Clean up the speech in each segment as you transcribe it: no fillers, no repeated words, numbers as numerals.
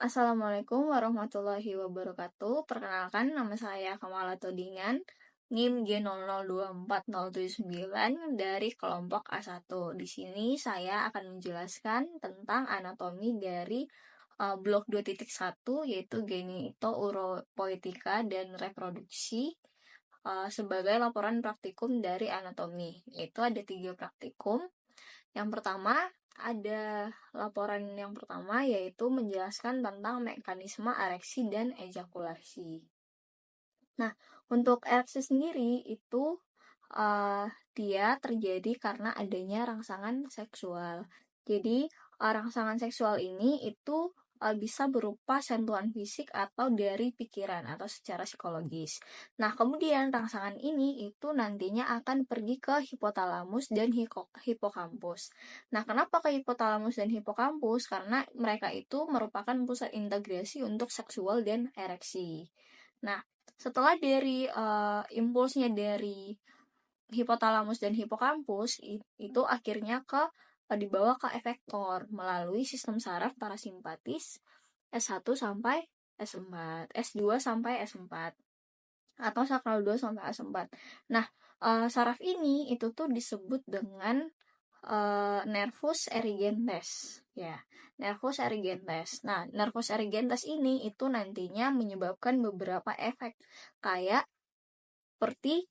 Assalamualaikum warahmatullahi wabarakatuh. Perkenalkan, nama saya Kamala Todingan, NIM G002409 dari kelompok A1. Di sini saya akan menjelaskan tentang anatomi dari blok 2.1, yaitu genito, uropoetika, dan reproduksi sebagai laporan praktikum dari anatomi. Yaitu ada 3 praktikum. Yang pertama, ada laporan yang pertama yaitu menjelaskan tentang mekanisme ereksi dan ejakulasi. Nah, untuk ereksi sendiri itu dia terjadi karena adanya rangsangan seksual. Jadi, rangsangan seksual ini itu bisa berupa sentuhan fisik atau dari pikiran atau secara psikologis. Nah, kemudian rangsangan ini itu nantinya akan pergi ke hipotalamus dan hipokampus. Nah, kenapa ke hipotalamus dan hipokampus? Karena mereka itu merupakan pusat integrasi untuk seksual dan ereksi. Nah, setelah dari impulsnya dari hipotalamus dan hipokampus itu akhirnya dibawa ke efektor melalui sistem saraf parasimpatis S1 sampai S4, S2 sampai S4 atau sakral 2 sampai S4. Nah, saraf ini itu tuh disebut dengan nervus erigentes ya. Nervus erigentes. Nah, nervus erigentes ini itu nantinya menyebabkan beberapa efek kayak seperti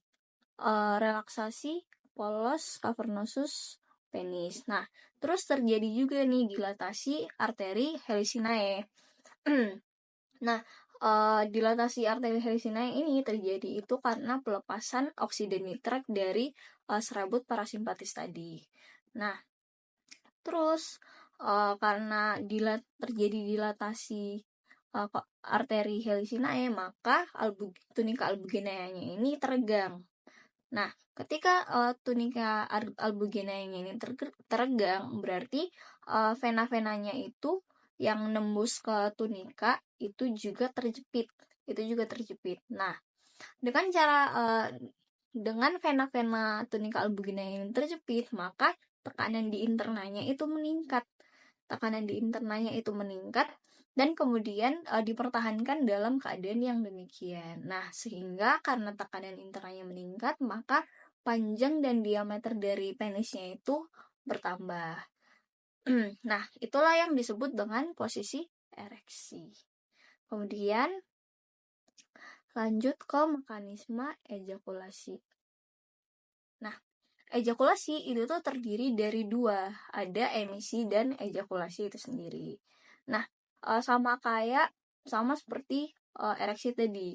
relaksasi polos cavernosus penis. Nah, terus terjadi juga nih dilatasi arteri Helicinae. Nah, dilatasi arteri Helicinae ini terjadi itu karena pelepasan oksida nitrat dari serabut parasimpatis tadi. Nah, terus karena terjadi dilatasi arteri Helicinae, maka tunika albuginea-nya ini teregang. Nah, ketika tunika albuginea-nya ini teregang, berarti vena-venanya itu yang nembus ke tunika itu juga terjepit. Nah, dengan vena-vena tunika albuginea ini terjepit, maka tekanan di internanya itu meningkat. Dan kemudian dipertahankan dalam keadaan yang demikian. Nah, sehingga karena tekanan internanya meningkat, maka panjang dan diameter dari penisnya itu bertambah. Nah, itulah yang disebut dengan posisi ereksi. Kemudian lanjut ke mekanisme ejakulasi. Nah, ejakulasi itu tuh terdiri dari 2, ada emisi dan ejakulasi itu sendiri. Nah, sama seperti ereksi tadi.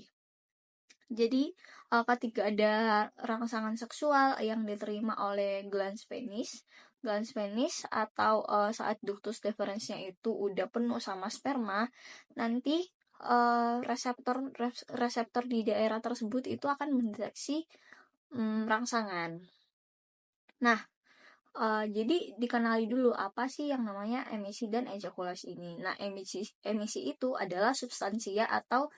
Jadi, ketika ada rangsangan seksual yang diterima oleh glans penis atau saat ductus deferensnya itu udah penuh sama sperma, nanti reseptor di daerah tersebut itu akan mendeteksi rangsangan. Nah, jadi dikenali dulu apa sih yang namanya emisi dan ejakulasi ini. Nah, emisi itu adalah substansia atau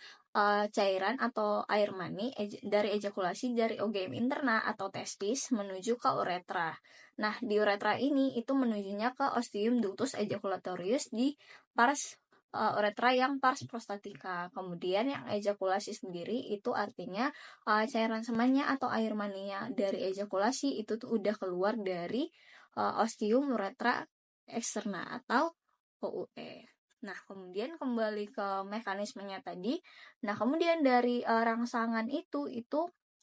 cairan atau air mani dari ejakulasi dari OGM interna atau testis menuju ke uretra. Nah, di uretra ini itu menujunya ke ostium ductus ejaculatorius di pars uretra yang pars prostatica. Kemudian yang ejakulasi sendiri itu artinya cairan semannya atau air maninya dari ejakulasi itu tuh udah keluar dari ostium uretra eksterna atau OUE. Nah, kemudian kembali ke mekanismenya tadi. Nah, kemudian dari rangsangan itu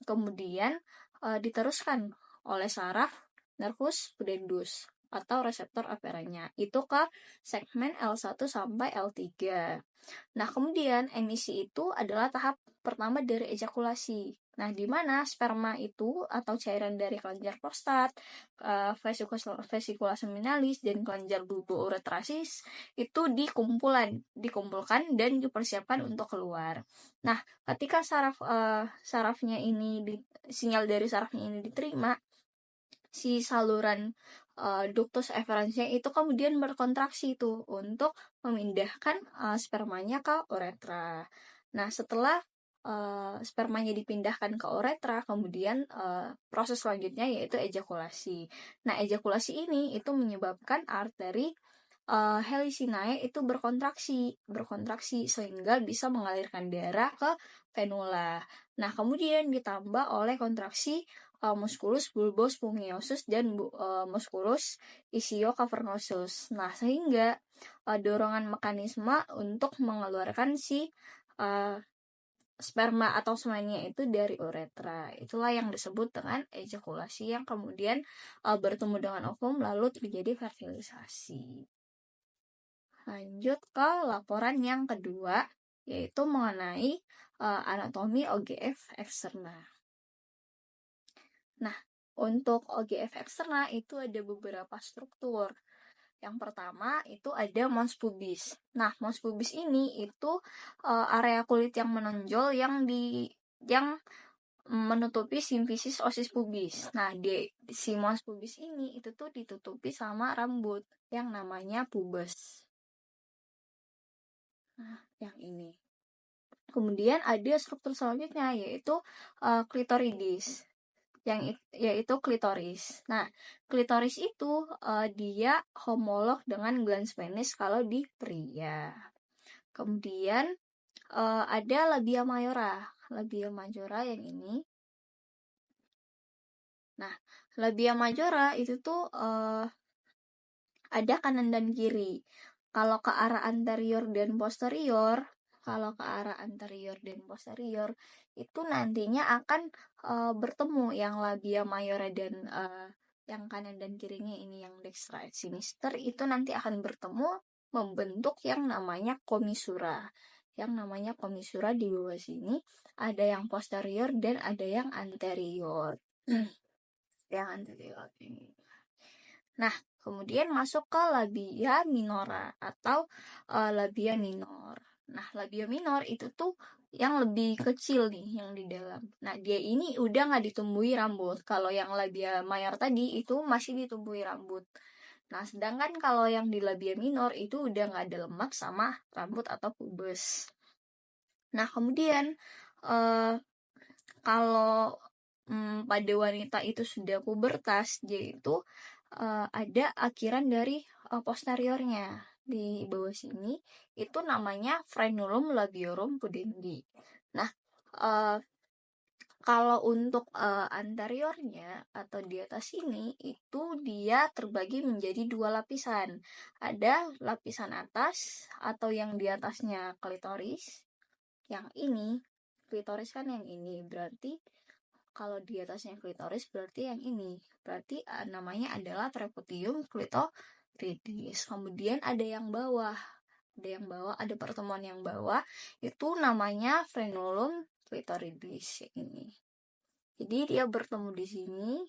kemudian diteruskan oleh saraf nervus pudendus atau reseptor aferennya itu ke segmen L1 sampai L3. Nah, kemudian emisi itu adalah tahap pertama dari ejakulasi. Nah, di mana sperma itu atau cairan dari kelenjar prostat, vesicula seminalis dan kelenjar bulbouretrasis itu dikumpulkan dan dipersiapkan untuk keluar. Nah, ketika sinyal dari sarafnya ini diterima, si saluran ductus efferensnya itu kemudian berkontraksi itu untuk memindahkan spermanya ke uretra. Nah, setelah spermanya dipindahkan ke uretra, kemudian proses selanjutnya yaitu ejakulasi. Nah, ejakulasi ini itu menyebabkan arteri helicinae itu berkontraksi sehingga bisa mengalirkan darah ke venula. Nah, kemudian ditambah oleh kontraksi musculus bulbus pungiosus dan musculus ischiocavernosus. Nah, sehingga dorongan mekanisme untuk mengeluarkan si sperma atau semennya itu dari uretra. Itulah yang disebut dengan ejakulasi yang kemudian bertemu dengan ovum lalu terjadi fertilisasi. Lanjut ke laporan yang kedua, yaitu mengenai anatomi OGF eksterna. Nah, untuk OGF eksterna itu ada beberapa struktur. Yang pertama itu ada mons pubis. Nah, mons pubis ini itu area kulit yang menonjol yang menutupi simfisis osis pubis. Nah, si mons pubis ini itu tuh ditutupi sama rambut yang namanya pubes. Nah, yang ini. Kemudian ada struktur selanjutnya yaitu klitoridis. Yaitu klitoris. Nah, klitoris itu dia homolog dengan glans penis kalau di pria. Kemudian ada labia majora. Labia majora yang ini. Nah, labia majora itu tuh ada kanan dan kiri. Kalau ke arah anterior dan posterior, itu nantinya akan bertemu yang labia majora dan yang kanan dan kirinya ini yang dextra et sinister itu nanti akan bertemu membentuk yang namanya komisura. Yang namanya komisura di bawah sini ada yang posterior dan ada yang anterior. Yang anterior ini. Nah, kemudian masuk ke labia minora atau labia minor. Nah, labia minor itu tuh yang lebih kecil nih, yang di dalam. Nah, dia ini udah nggak ditumbuhi rambut. Kalau yang labia mayor tadi itu masih ditumbuhi rambut. Nah, sedangkan kalau yang di labia minor itu udah nggak ada lemak sama rambut atau pubes. Nah, kemudian kalau pada wanita itu sudah pubertas, yaitu ada akhiran dari posteriornya di bawah sini itu namanya frenulum labiorum pudendi. Nah, kalau untuk anteriornya atau di atas sini itu dia terbagi menjadi dua lapisan. Ada lapisan atas atau yang di atasnya klitoris. Yang ini klitoris kan yang ini, berarti kalau di atasnya klitoris berarti yang ini. Berarti namanya adalah prepudium klitoridis. Kemudian ada yang bawah. Ada pertemuan yang bawah itu namanya frenulum klitoridis ini. Jadi dia bertemu di sini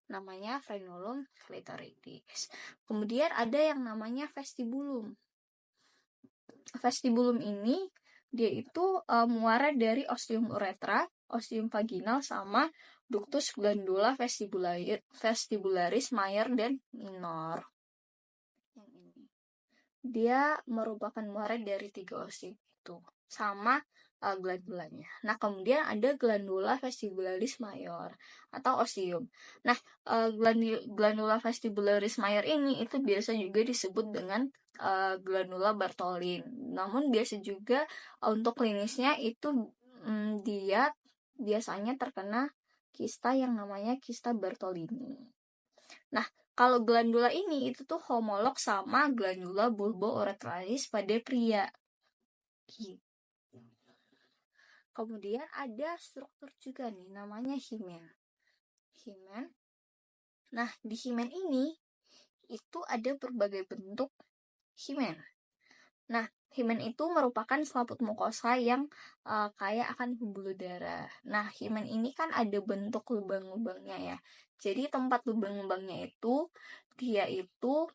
namanya frenulum klitoridis. Kemudian ada yang namanya vestibulum. Vestibulum ini dia itu muara dari ostium uretra, ostium vaginal sama ductus glandula vestibularis major dan minor. Yang ini. Dia merupakan muara dari 3 ostium itu sama glandulanya. Nah, kemudian ada glandula vestibularis major atau ostium. Nah, glandula vestibularis major ini itu biasa juga disebut dengan glandula Bartholin. Namun biasa juga untuk klinisnya itu dia biasanya terkena kista yang namanya kista Bartholini. Nah, kalau glandula ini itu tuh homolog sama glandula bulbo-uretralis pada pria. Gitu. Kemudian ada struktur juga nih namanya himen. Nah, di himen ini itu ada berbagai bentuk himen. Nah, himen itu merupakan selaput mukosa yang kaya akan pembuluh darah. Nah, himen ini kan ada bentuk lubang-lubangnya ya. Jadi tempat lubang-lubangnya itu dia itu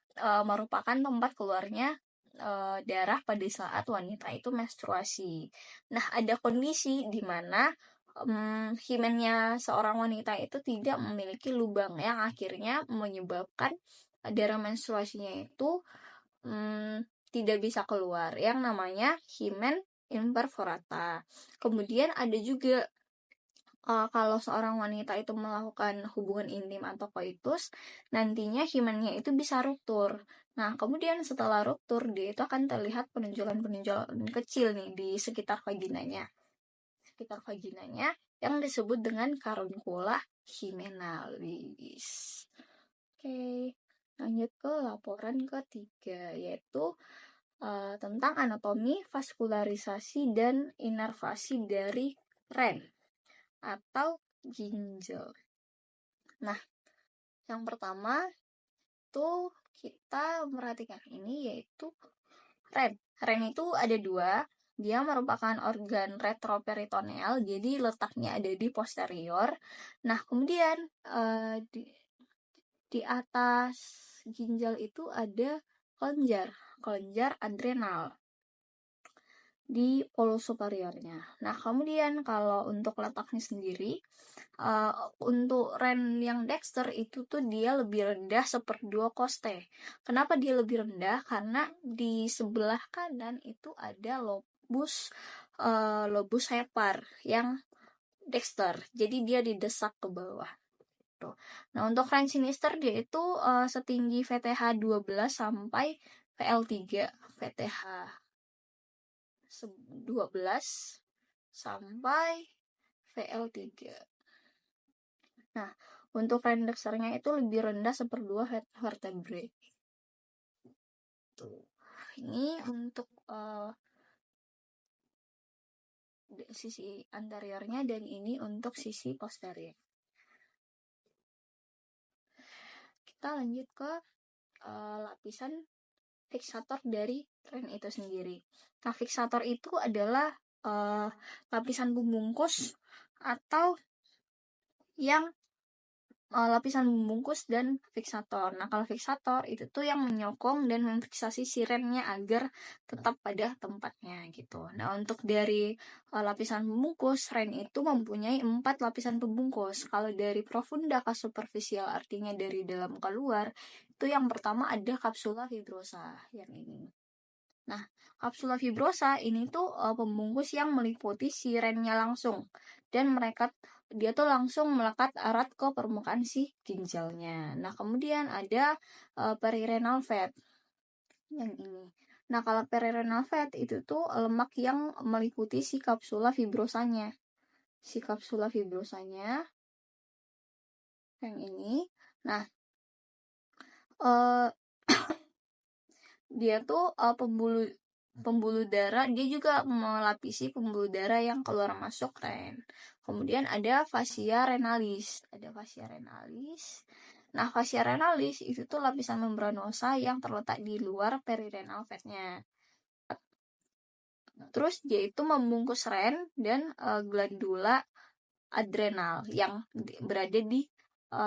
merupakan tempat keluarnya darah pada saat wanita itu menstruasi. Nah, ada kondisi di mana himennya seorang wanita itu tidak memiliki lubang yang akhirnya menyebabkan darah menstruasinya itu tidak bisa keluar, yang namanya himen imperforata. Kemudian ada juga kalau seorang wanita itu melakukan hubungan intim atau koitus, nantinya himennya itu bisa ruptur. Nah, kemudian setelah ruptur, dia itu akan terlihat penonjolan-penonjolan kecil nih di sekitar vaginanya. Yang disebut dengan karunkula himenalis. Oke, lanjut ke laporan ketiga, yaitu tentang anatomi, vaskularisasi, dan inervasi dari ren atau ginjal. Nah, yang pertama tuh kita perhatikan ini yaitu ren. Ren itu ada dua. Dia merupakan organ retroperitoneal, jadi letaknya ada di posterior. Nah, kemudian di atas ginjal itu ada kelenjar adrenal di polus superiornya. Nah, kemudian kalau untuk letaknya sendiri, untuk ren yang dexter itu tuh dia lebih rendah 1/2 koste. Kenapa dia lebih rendah? Karena di sebelah kanan itu ada lobus hepar yang dexter. Jadi dia didesak ke bawah. Tuh. Nah, untuk ren sinister dia itu setinggi VTH 12 sampai VL3. VTH 12 sampai VL3. Nah, untuk ren dexternya itu lebih rendah 1/2 vertebrae. Tuh. Ini untuk sisi anteriornya dan ini untuk sisi posterior. Kita lanjut ke lapisan fiksator dari ren itu sendiri. Nah, fiksator itu adalah lapisan pembungkus atau yang lapisan pembungkus dan fiksator. Nah, kalau fiksator itu tuh yang menyokong dan memfiksasi si remnya agar tetap pada tempatnya gitu. Nah, untuk dari lapisan pembungkus, ren itu mempunyai 4 lapisan pembungkus. Kalau dari profunda ke superficial, artinya dari dalam keluar, itu yang pertama ada kapsula fibrosa yang ini. Nah, kapsula fibrosa ini tuh pembungkus yang meliputi si rennya langsung, dan dia tuh langsung melekat erat ke permukaan si ginjalnya. Nah, kemudian ada perirenal fat yang ini. Nah, kalau perirenal fat itu tuh lemak yang meliputi si kapsula fibrosanya. Yang ini. Nah, dia tuh pembuluh darah, dia juga melapisi pembuluh darah yang keluar masuk ren. Kemudian ada fascia renalis. Nah, fascia renalis itu tuh lapisan membranosa yang terletak di luar perirenal fatnya. Terus dia itu membungkus ren dan glandula adrenal yang berada di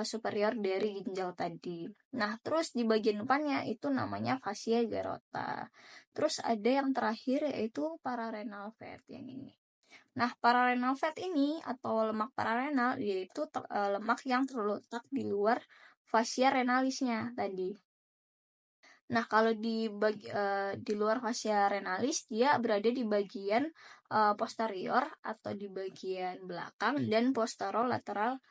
superior dari ginjal tadi. Nah, terus di bagian depannya itu namanya fascia garota. Terus ada yang terakhir yaitu pararenal fat yang ini. Nah, pararenal fat ini atau lemak pararenal yaitu lemak yang terletak di luar fascia renalisnya tadi. Nah, kalau di luar fascia renalis dia berada di bagian posterior atau di bagian belakang dan posterolateral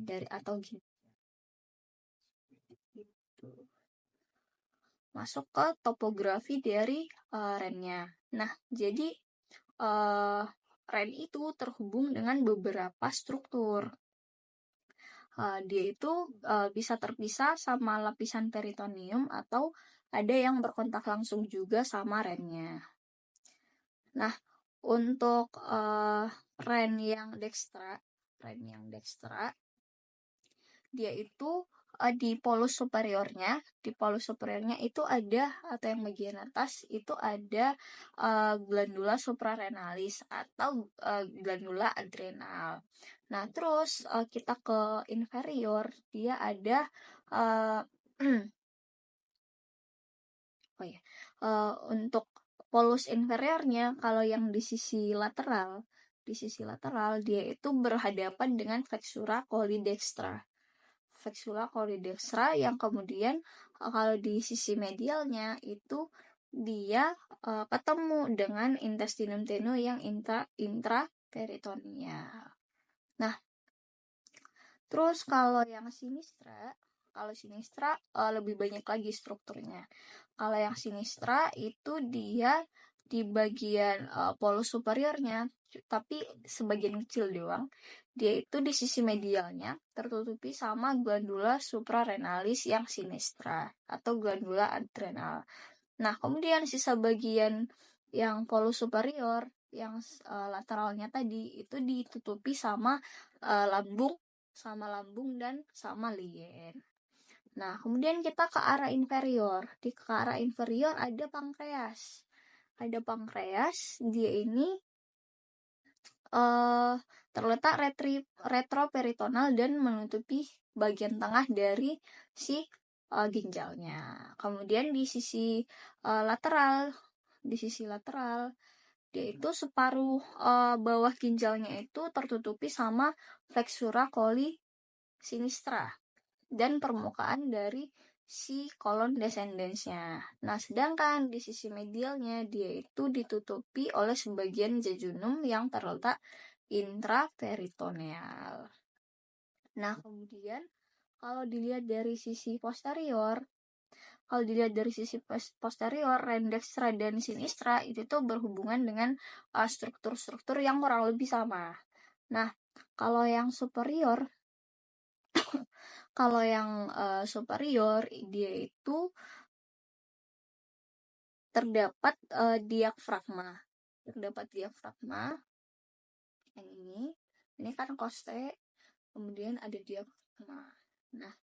dari atau gitu. Masuk ke topografi dari rennya. Nah, jadi ren itu terhubung dengan beberapa struktur. Dia itu bisa terpisah sama lapisan peritoneum atau ada yang berkontak langsung juga sama rennya. Nah, untuk ren yang dextra dia itu di polus superiornya itu ada, atau yang bagian atas itu ada glandula suprarenalis atau glandula adrenal. Nah, terus kita ke inferior, dia ada untuk polus inferiornya, kalau yang di sisi lateral dia itu berhadapan dengan flexura cholidextra yang kemudian kalau di sisi medialnya itu dia ketemu dengan intestinum tenue yang intraperitoneal. Nah, terus kalau sinistra lebih banyak lagi strukturnya. Kalau yang sinistra itu dia di bagian polus superiornya, tapi sebagian kecil doang. Dia itu di sisi medialnya tertutupi sama glandula suprarenalis yang sinistra atau glandula adrenal. Nah, kemudian sisa bagian yang polus superior yang lateralnya tadi itu ditutupi sama lambung dan sama lien. Nah, kemudian kita ke arah inferior. Di ke arah inferior ada pankreas. Dia ini terletak retroperitonal dan menutupi bagian tengah dari si ginjalnya. Kemudian di sisi lateral, dia itu separuh bawah ginjalnya itu tertutupi sama flexura coli sinistra dan permukaan dari si kolon descendens-nya. Nah, sedangkan di sisi medialnya dia itu ditutupi oleh sebagian jejunum yang terletak intraperitoneal. Nah, kemudian kalau dilihat dari sisi posterior, ren dextra dan sinistra itu tuh berhubungan dengan struktur-struktur yang kurang lebih sama. Nah, kalau yang superior dia itu terdapat diafragma yang ini kan koste, kemudian ada diafragma. Nah,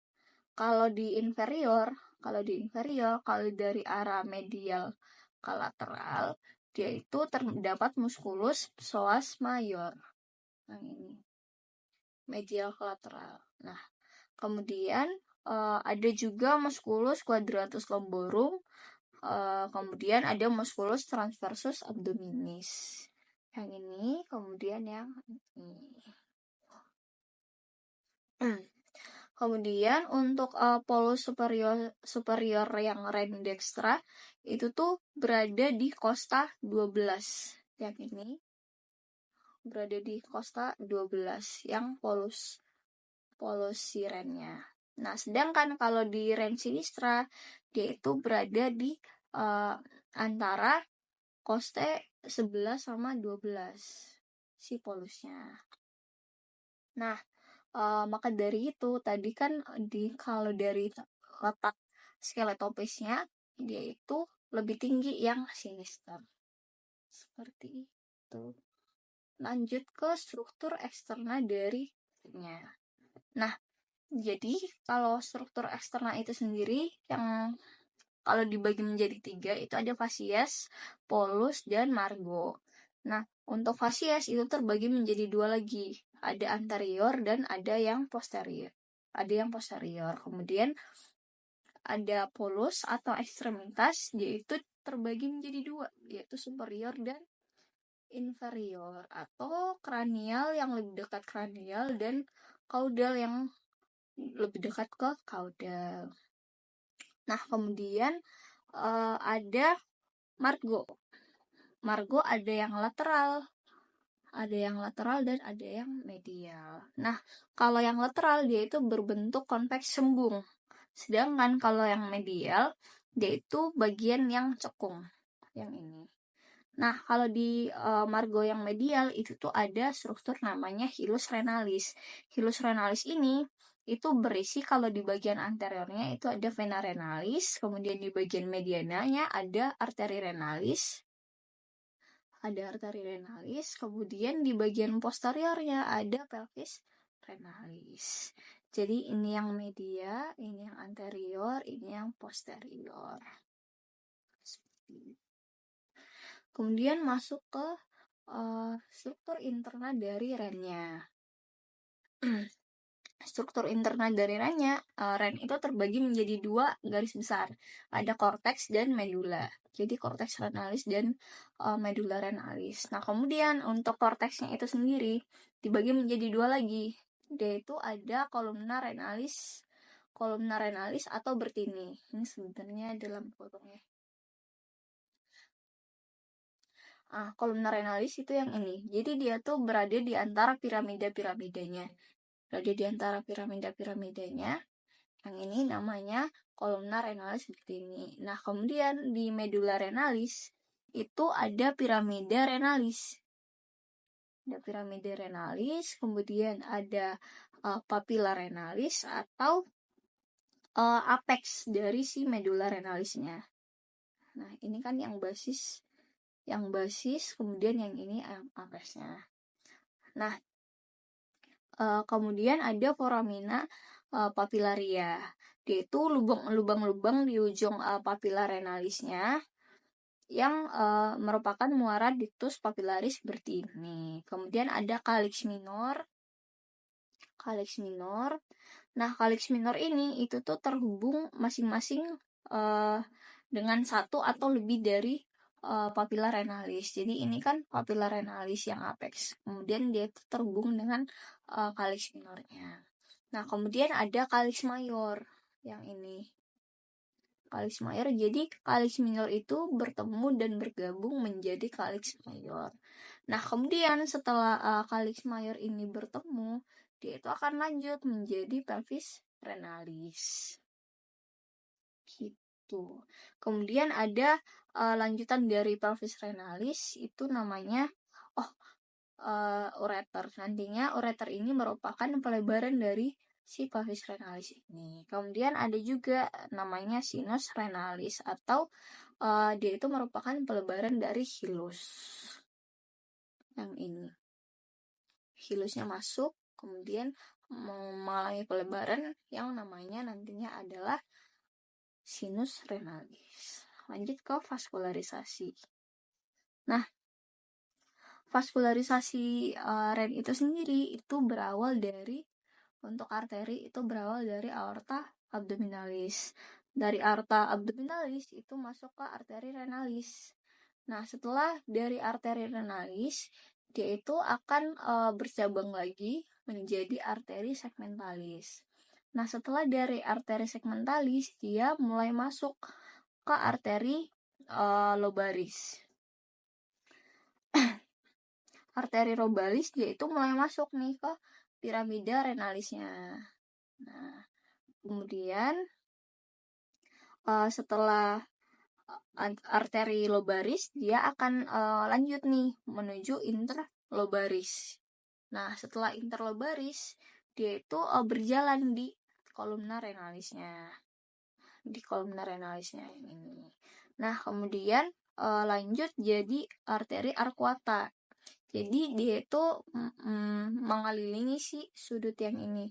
kalau di inferior kalau dari arah medial ke lateral dia itu terdapat musculus psoas major yang ini medial ke lateral. Nah, kemudian ada juga musculus quadratus lumborum, kemudian ada musculus transversus abdominis yang ini, kemudian yang ini. Kemudian untuk polus superior yang ren dextra itu tuh berada di costa 12. Yang ini berada di costa 12 yang polus sirennya. Nah, sedangkan kalau di ren sinistra dia itu berada di antara coste 11 sama 12 si polusnya. Nah, maka dari itu tadi kan kalau dari letak skeletopisnya dia itu lebih tinggi yang sinister seperti itu. Lanjut ke struktur eksternal dari nya. Nah, jadi kalau struktur eksternal itu sendiri yang kalau dibagi menjadi 3 itu ada fasies, polus, dan margo. Nah, untuk fasies itu terbagi menjadi 2 lagi. Ada anterior dan ada yang posterior. Kemudian ada polus atau ekstremitas, yaitu terbagi menjadi 2, yaitu superior dan inferior, atau kranial yang lebih dekat kranial dan kaudal yang lebih dekat ke kaudal. Nah, kemudian ada margo ada yang lateral dan ada yang medial. Nah, kalau yang lateral dia itu berbentuk konveks sembung, sedangkan kalau yang medial dia itu bagian yang cekung yang ini. Nah, kalau di margo yang medial itu tuh ada struktur namanya hilus renalis. Hilus renalis ini itu berisi kalau di bagian anteriornya itu ada vena renalis, kemudian di bagian mediananya ada arteri renalis, kemudian di bagian posteriornya ada pelvis renalis. Jadi ini yang media, ini yang anterior, ini yang posterior. Kemudian masuk ke struktur internal dari rennya. Struktur internal dari rennya, ren itu terbagi menjadi 2 garis besar. Ada korteks dan medula. Jadi korteks renalis dan medula renalis. Nah, kemudian untuk korteksnya itu sendiri dibagi menjadi 2 lagi. Yaitu ada kolumna renalis atau bertini. Ini sebenarnya dalam potongnya. Kolumna renalis itu yang ini. Jadi dia tuh berada di antara piramida-piramidanya. Berada di antara piramida-piramidanya. Yang ini namanya kolumna renalis seperti ini. Nah, kemudian di medula renalis itu ada piramida renalis. Ada piramida renalis, kemudian ada papilla renalis atau apex dari si medula renalisnya. Nah, ini kan yang basis, kemudian yang ini apexnya. Nah, kemudian ada foramina papillaria. Dia itu lubang-lubang di ujung papilla renalisnya yang merupakan muara ductus papillaris seperti ini. Kemudian ada calyx minor. Nah, calyx minor ini itu tuh terhubung masing-masing dengan satu atau lebih dari papilla renalis. Jadi ini kan papilla renalis yang apex. Kemudian dia itu terhubung dengan calyx minornya. Nah, kemudian ada calyx mayor yang ini. Calyx mayor. Jadi calyx minor itu bertemu dan bergabung menjadi calyx mayor. Nah, kemudian setelah calyx mayor ini bertemu, dia itu akan lanjut menjadi pelvis renalis. Gitu. Kemudian ada lanjutan dari pelvis renalis itu namanya ureter. Nantinya ureter ini merupakan pelebaran dari si pelvis renalis ini. Kemudian ada juga namanya sinus renalis atau dia itu merupakan pelebaran dari hilus. Yang ini. Hilusnya masuk, kemudian mengalami pelebaran yang namanya nantinya adalah sinus renalis. Lanjut ke vaskularisasi. Nah, vaskularisasi ren itu sendiri itu berawal dari, untuk arteri itu berawal dari aorta abdominalis. Dari aorta abdominalis itu masuk ke arteri renalis. Nah, setelah dari arteri renalis, dia itu akan bercabang lagi menjadi arteri segmentalis. Nah, setelah dari arteri segmentalis, dia mulai masuk ke arteri lobaris. Arteri lobaris dia itu mulai masuk nih ke piramida renalisnya. Nah, kemudian setelah arteri lobaris, dia akan lanjut nih menuju interlobaris. Nah, setelah interlobaris, dia itu berjalan di kolumna renalisnya. Ini. Nah, kemudian lanjut jadi arteri arcuata. Jadi dia itu mengelilingi si sudut yang ini,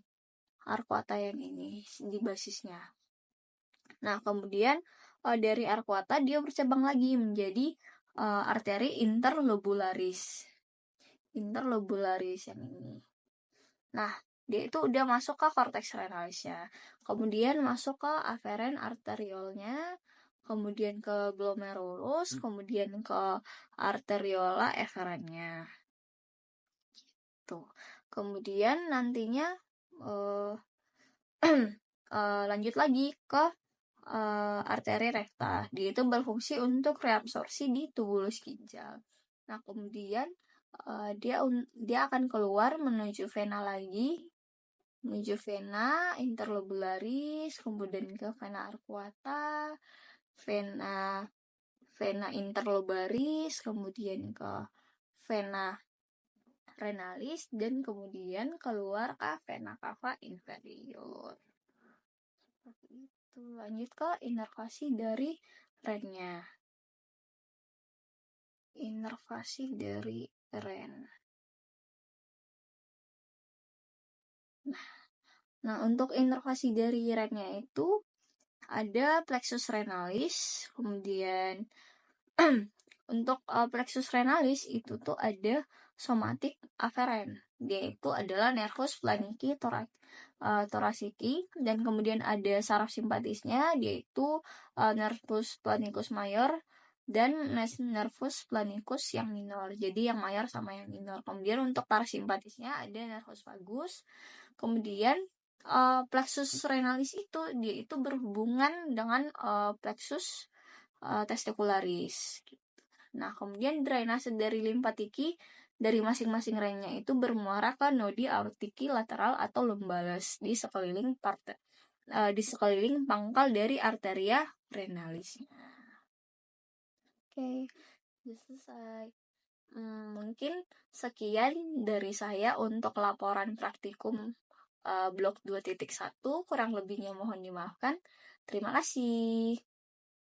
arcuata yang ini di basisnya. Nah, kemudian dari arcuata dia bercabang lagi menjadi arteri interlobularis yang ini. Nah, dia itu udah masuk ke cortex renalisnya, kemudian masuk ke afferent arteriolnya, kemudian ke glomerulus, kemudian ke arteriola efferentnya. Gitu. Kemudian nantinya lanjut lagi ke arteri rekta. Dia itu berfungsi untuk reabsorpsi di tubulus ginjal. Nah, kemudian dia akan keluar menuju vena lagi, menuju vena interlobularis, kemudian ke vena arcuata, vena interlobaris, kemudian ke vena renalis, dan kemudian keluar ke vena cava inferior. Seperti itu. Lanjut ke inervasi dari rennya. Inervasi dari ren. Nah, untuk inervasi dari rennya itu ada plexus renalis, kemudian untuk plexus renalis itu tuh ada somatic afferent. Dia itu adalah nervus planiki thoraciki, dan kemudian ada saraf simpatisnya, dia itu nervus planicus mayor dan nervus planicus yang minor. Jadi yang mayor sama yang minor. Kemudian untuk parasimpatisnya ada nervus vagus. Kemudian plexus renalis itu dia itu berhubungan dengan plexus testicularis. Nah, kemudian drainase dari limfatiki dari masing-masing rengnya itu bermuara ke nodi aortiki lateral atau lumbalis di sekeliling pangkal dari arteria renalisnya. Oke, sudah selesai. Mungkin sekian dari saya untuk laporan praktikum blok 2.1. Kurang lebihnya mohon dimaafkan. Terima kasih.